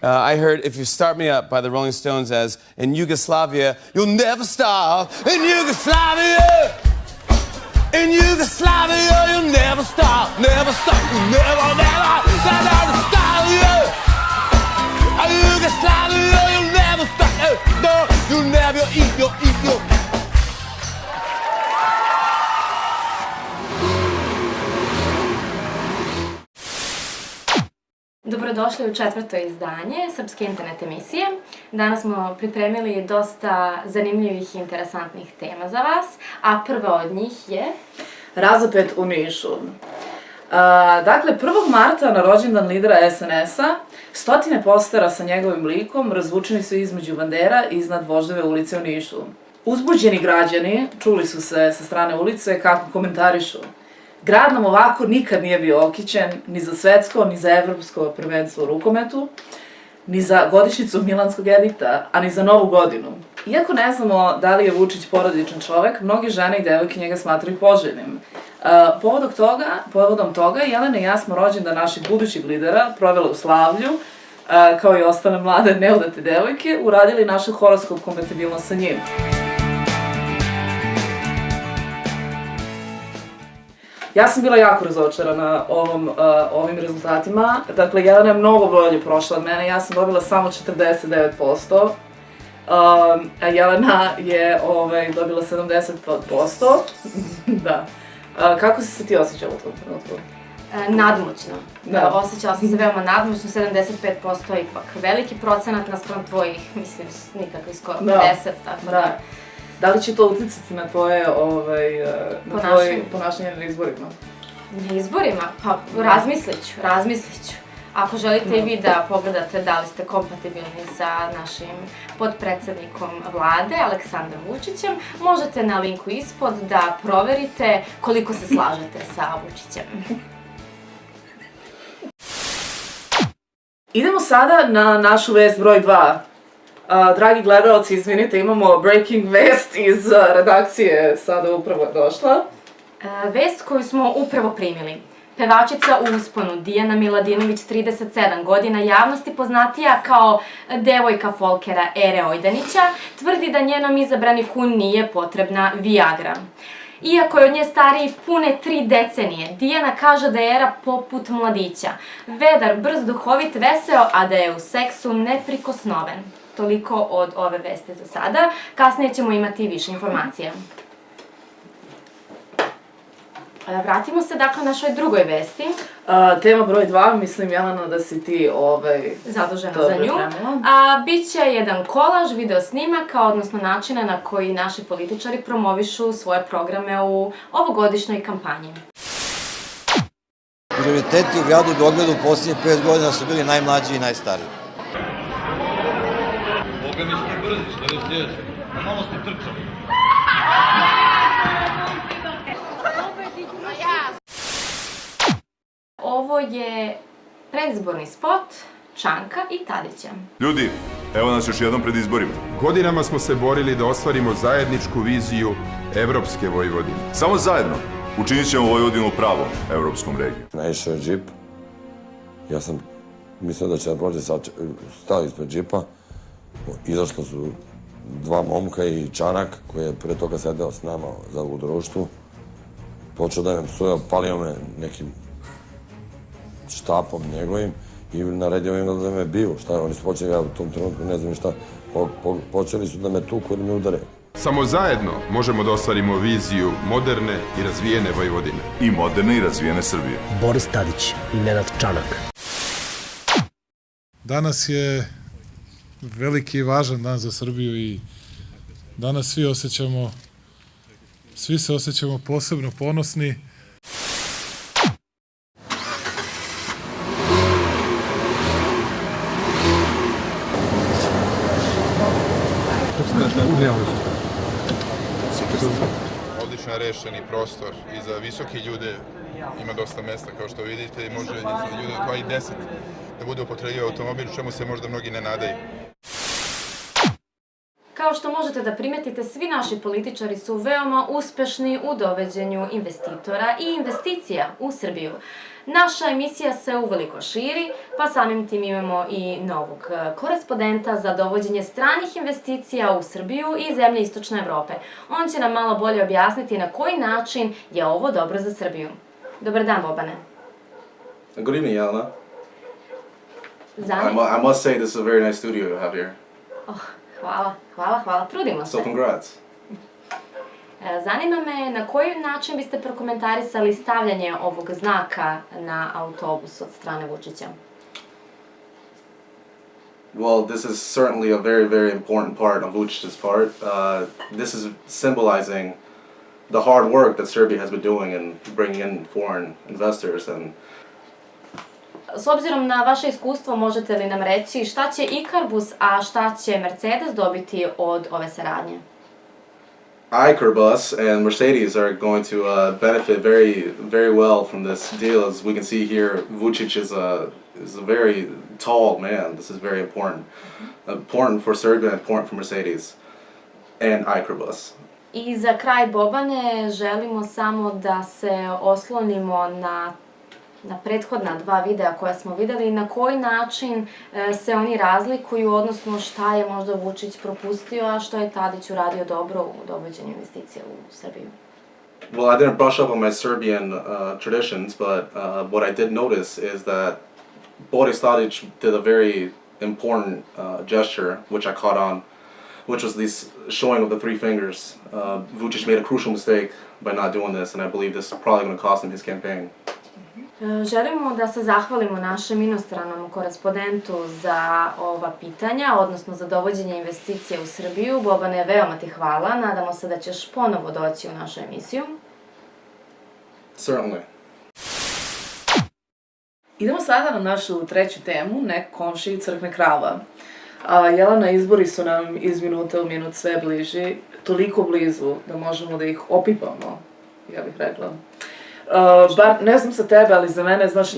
I heard If You Start Me Up by the Rolling Stones as in Yugoslavia, you'll never stop. In Yugoslavia, in Yugoslavia, you'll never stop, never stop, you'll never, never stop. Yugoslavia, you'll never stop, no, you'll never eat, you'll. Dobrodošli u 4. izdanje Srpske internet emisije. Danas smo pripremili dosta zanimljivih i interesantnih tema za vas, a prva od njih je... Razapet u Nišu. Dakle, 1. marta na rođendan lidera SNS-a, stotine postera sa njegovim likom razvučeni su između bandera iznad Voždove ulice u Nišu. Uzbuđeni građani čuli su se sa strane ulice kako komentarišu: grad nam ovako nikad nije bio okićen, ni za svetsko, ni za evropsko prvenstvo u rukometu, ni za godišnjicu Milanskog edikta, a ni za Novu godinu. Iako ne znamo da li je Vučić porodičan čovek, mnogi žene i devojke njega smatraju poželjnim. Povodom toga, Jelena i ja smo rođendan našeg budućeg lidera provele u slavlju, kao i ostale mlade neudate devojke, uradili našu horoskop kompatibilnost sa njim. Ja sam bila jako razočarana ovim rezultatima. Dakle, Jelena je mnogo bolje prošla od mene, ja sam dobila samo 49%, a Jelena je dobila 70%. Da. Kako si se ti osjećala u tom trenutku? Nadmoćno. Osjećala sam se veoma nadmoćno, 75% je ipak veliki procenat naspram tvojih, mislim, nikakvi skoro 50, tako da... Da li će to uticati na tvoje ponašanje na izborima? Na izborima? Pa razmislit ću. Ako želite i vi da pogledate da li ste kompatibilni sa našim podpredsednikom vlade, Aleksandrom Vučićem, možete na linku ispod da proverite koliko se slažete sa Vučićem. Idemo sada na našu vest broj 2. Dragi gledalci, izvinite, imamo breaking vest iz redakcije, sada upravo je došla. Vest koju smo upravo primili. Pevačica u usponu Dijana Miladinović, 37 godina, javnosti poznatija kao devojka folkera Ere Ojdanića, tvrdi da njenom izabraniku nije potrebna Viagra. Iako je od nje stariji pune 3 decenije, Dijana kaže da je Era poput mladića. Vedar, brz, duhovit, veseo, a da je u seksu neprikosnoven. Toliko od ove veste za sada. Kasnije ćemo imati više informacija. Vratimo se dakle našoj drugoj vesti. Tema broj 2, mislim, Jelena, da si ti zadužena za nju. Biće jedan kolaž video snimaka, odnosno načina na koji naši političari promovišu svoje programe u ovogodišnjoj kampanji. Prioriteti u gradu Beogradu u posljednjih 5 godina su bili najmlađi i najstariji. Boga mi ste brzi, što je sljedeće? Malo ste trčali. Ovo je predizborni spot Čanka i Tadića. Ljudi, evo nas još jednom pred izborima. Godinama smo se borili da ostvarimo zajedničku viziju evropske Vojvodine. Samo zajedno učinit ćemo Vojvodinu pravom evropskom regijom. Naišao je džip. Ja sam mislio da će da prođe, stao ispred džipa. Izašlo su 2 momka i Čanak, koji je pre toga sedeo s nama u društvu. Počeo da me psuje, palio me nekim štapom njegovim i naredio im da me biju. Oni su počeli, ja u tom trenutku ne znam šta, počeli su da me tuku ili me udare. Samo zajedno možemo da ostvarimo viziju moderne i razvijene Vojvodine. I moderne i razvijene Srbije. Boris Tadić i Nenad Čanak. Danas je veliki i važan dan za Srbiju i danas svi se osjećamo posebno ponosni. Odlično rešeni prostor i za visoke ljude ima dosta mesta kao što vidite i može za ljude od 2 i 10 da bude upotrebljiv automobil, čemu se možda mnogi ne nadaju. Kao što možete da primetite, svi naši političari su veoma uspešni u dovođenju investitora i investicija u Srbiju. Naša emisija se uveliko širi, pa samim tim imamo i novog korespondenta za dovođenje stranih investicija u Srbiju i zemlje Istočne Evrope. On će nam malo bolje objasniti na koji način je ovo dobro za Srbiju. Dobar dan, Bobane. Good evening, Jelena. Zani? I must say this is a very nice studio you have here. Hvala, trudimo se. So congrats. Zanima me na koji način biste prokomentarisali stavljanje ovog znaka na autobus od strane Vučića? Well, this is certainly a very, very important part of Vucic's part. This is symbolizing the hard work that Serbia has been doing in bringing in foreign investors. And S obzirom na vaše iskustvo, možete li nam reći šta će Ikarbus, a šta će Mercedes dobiti od ove saradnje? Icarbus and Mercedes are going to benefit very, very well from this deal. As we can see here, Vucic is a very tall man. This is very important. Important for Serbia and important for Mercedes and Icarbus. I za kraj, Bobane, želimo samo da se oslonimo na prethodna dva videa koja smo videli, na koji način se oni razlikuju, odnosno šta je možda Vučić propustio, a što je Tadić uradio dobro u dovođenju investicija u Srbiju. Well, I didn't brush up on my Serbian traditions, but what I did notice is that Boris Tadić did a very important gesture, which I caught on, which was this showing of the three fingers. Vučić made a crucial mistake by not doing this, and I believe this is probably going to cost him his campaign. Želimo da se zahvalimo našem inostranom korespondentu za ova pitanja, odnosno za dovođenje investicija u Srbiju. Bobane, veoma ti hvala. Nadamo se da ćeš ponovo doći u našu emisiju. Certainly. Idemo sada na našu treću temu, nek komšiji crkne krava. Jelena, izbori su nam iz minute u minut sve bliži, toliko blizu da možemo da ih opipamo, ja bih rekla. Bar, ne znam sa tebe, ali za mene, znaš,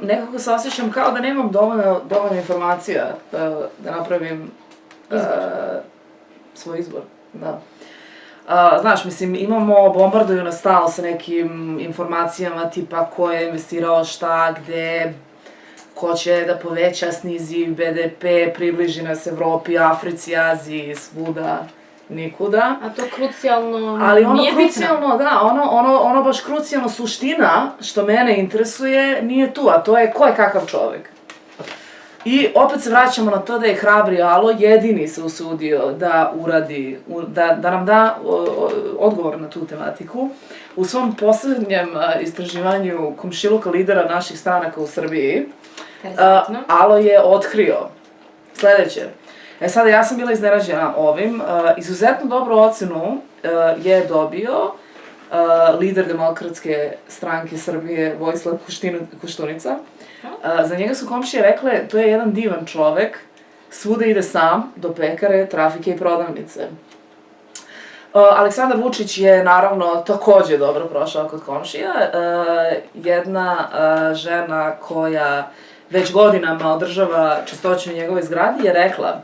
nekako se osjećam kao da nemam dovoljno informacija da napravim svoj izbor. Da. Znaš, mislim, bombarduju nas stalno sa nekim informacijama tipa ko je investirao šta, gde, ko će da poveća, snizi BDP, približi nas Evropi, Africi, Aziji, svuda. Nikuda. A to krucijalno nije bitno. Ali ono krucijalno, da, ono baš krucijalno suština što mene interesuje nije tu, a to je ko je kakav čovek. I opet se vraćamo na to da je hrabri Alo jedini se usudio da uradi, da nam da odgovor na tu tematiku. U svom poslednjem istraživanju komšiluka lidera naših stranaka u Srbiji, Alo je otkrio sledeće. Sada, ja sam bila iznenađena ovim. Izuzetno dobru ocenu je dobio lider Demokratske stranke Srbije, Vojislav Koštunica. Za njega su komšije rekle, to je jedan divan čovek, svuda ide sam, do pekare, trafike i prodavnice. Aleksandar Vučić je, naravno, takođe dobro prošao kod komšija. Jedna žena koja već godinama održava čistoću u njegove zgradi je rekla: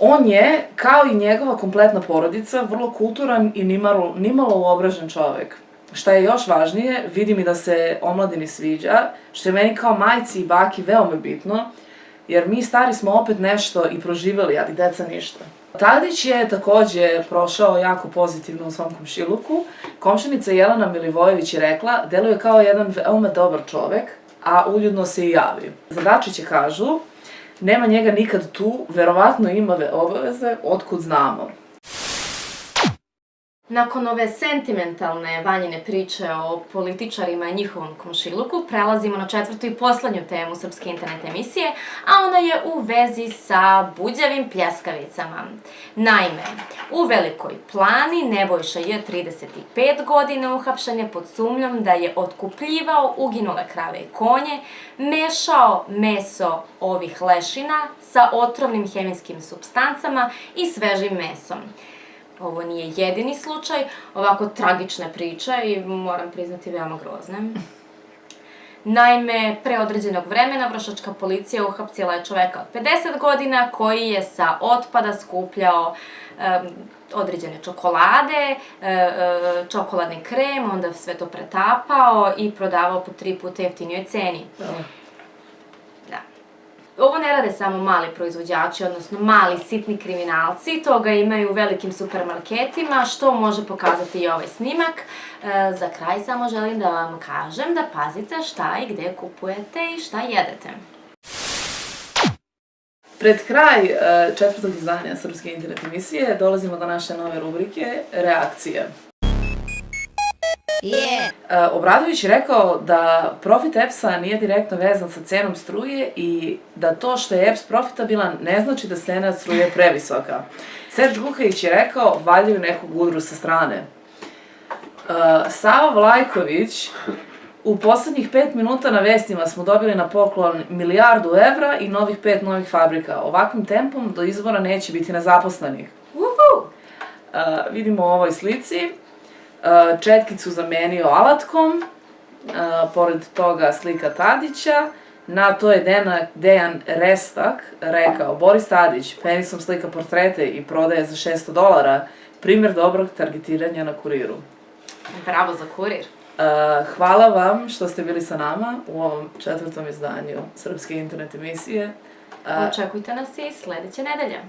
on je, kao i njegova kompletna porodica, vrlo kulturan i nimalo uobražen čovek. Šta je još važnije, vidim i da se omladini sviđa, što je meni kao majci i baki veoma bitno, jer mi stari smo opet nešto i proživeli, ali deca ništa. Tadić je takođe prošao jako pozitivno u svom komšiluku. Komšinica Jelena Milivojević je rekla, deluje kao jedan veoma dobar čovek, a uljudno se i javi. Za Dačića kažu, nema njega nikad tu, verovatno ima obaveze, otkud znamo. Nakon ove sentimentalne Vanjine priče o političarima i njihovom komšiluku, prelazimo na četvrtu i poslednju temu srpske internet emisije, a ona je u vezi sa buđavim pljeskavicama. Naime, u Velikoj Plani Nebojša je 35 godina uhapšen je pod sumnjom da je otkupljivao uginule krave i konje, mešao meso ovih lešina sa otrovnim hemijskim supstancama i svežim mesom. Ovo nije jedini slučaj ovako tragične priče i moram priznati veoma grozne. Naime, pre određenog vremena vršačka policija uhapsila je čoveka od 50 godina koji je sa otpada skupljao određene čokolade, čokoladni krem, onda sve to pretapao i prodavao po 3 puta jeftinijoj ceni. Da. Ovo ne rade samo mali proizvođači, odnosno mali sitni kriminalci, toga imaju u velikim supermarketima, što može pokazati i ovaj snimak. Za kraj samo želim da vam kažem da pazite šta i gde kupujete i šta jedete. Pred kraj četvrtog izdanja Srpske internet emisije dolazimo do naše nove rubrike Reakcije. Obradović je rekao da profit EPS-a nije direktno vezan sa cenom struje i da to što je EPS profitabilan ne znači da cena struje je previsoka. Serđ Vukajić je rekao valjaju nekog udru sa strane. Sava Vlajković, u poslednjih 5 minuta na vestima smo dobili na poklon 1 milijardu evra i novih 5 novih fabrika. Ovakvim tempom do izbora neće biti nezaposlenih. Vidimo u ovoj slici. Četkicu zamenio alatkom, pored toga slika Tadića, na to je Dejan Restak rekao: Boris Tadić, penisom slika portrete i prodaje za $600, primjer dobrog targetiranja na Kuriru. Bravo za Kurir. Hvala vam što ste bili sa nama u ovom četvrtom izdanju Srpske internet emisije. Očekujte nas i sledeće nedelje.